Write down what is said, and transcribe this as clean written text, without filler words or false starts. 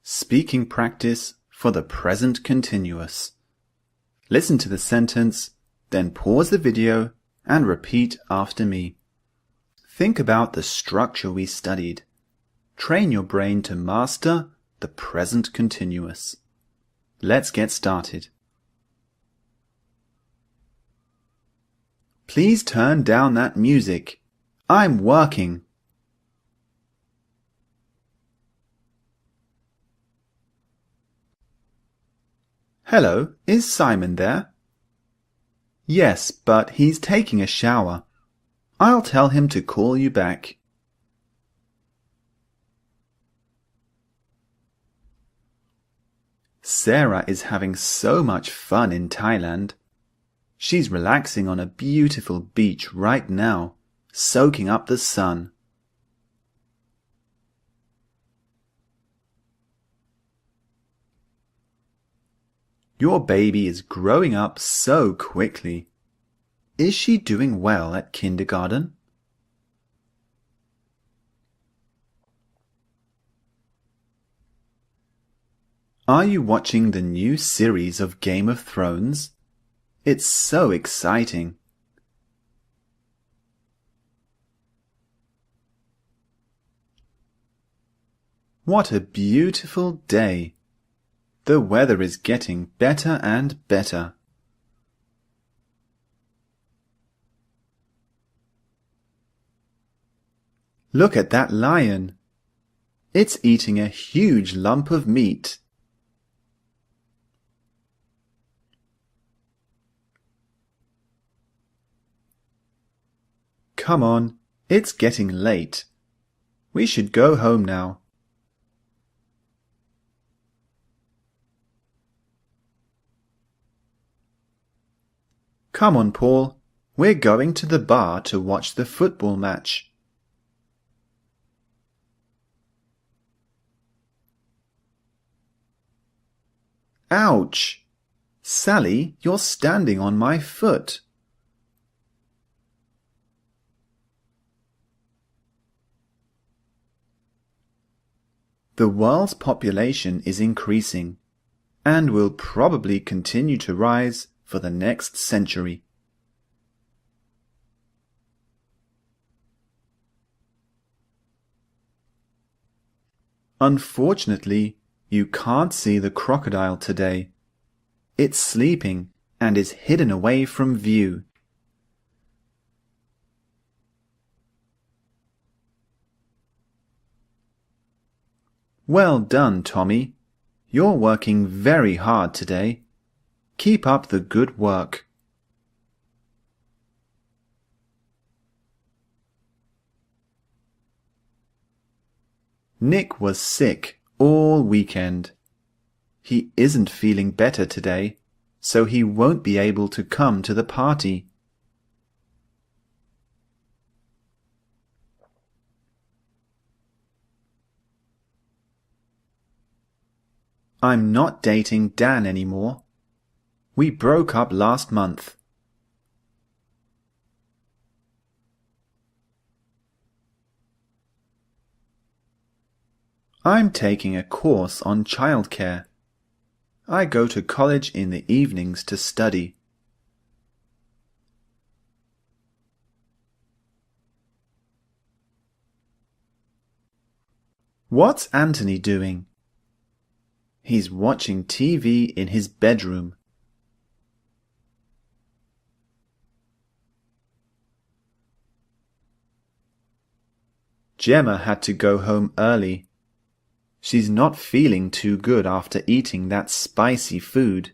Speaking practice for the present continuous. Listen to the sentence, then pause the video and repeat after me. Think about the structure we studied. Train your brain to master the present continuous. Let's get started. Please turn down that music. I'm working. Hello, is Simon there? Yes, but he's taking a shower. I'll tell him to call you back. Sarah is having so much fun in Thailand. She's relaxing on a beautiful beach right now, soaking up the sun. Your baby is growing up so quickly. Is she doing well at kindergarten? Are you watching the new series of Game of Thrones? It's so exciting. What a beautiful day! The weather is getting better and better. Look at that lion. It's eating a huge lump of meat. Come on, it's getting late. We should go home now. Come on, Paul. We're going to the bar to watch the football match. Ouch! Sally, you're standing on my foot. The world's population is increasing and will probably continue to rise for the next century. Unfortunately, you can't see the crocodile today. It's sleeping and is hidden away from view. Well done, Tommy. You're working very hard today. Keep up the good work. Nick was sick all weekend. He isn't feeling better today, so he won't be able to come to the party. I'm not dating Dan anymore. We broke up last month. I'm taking a course on childcare. I go to college in the evenings to study. What's Anthony doing? He's watching TV in his bedroom. Gemma had to go home early. She's not feeling too good after eating that spicy food.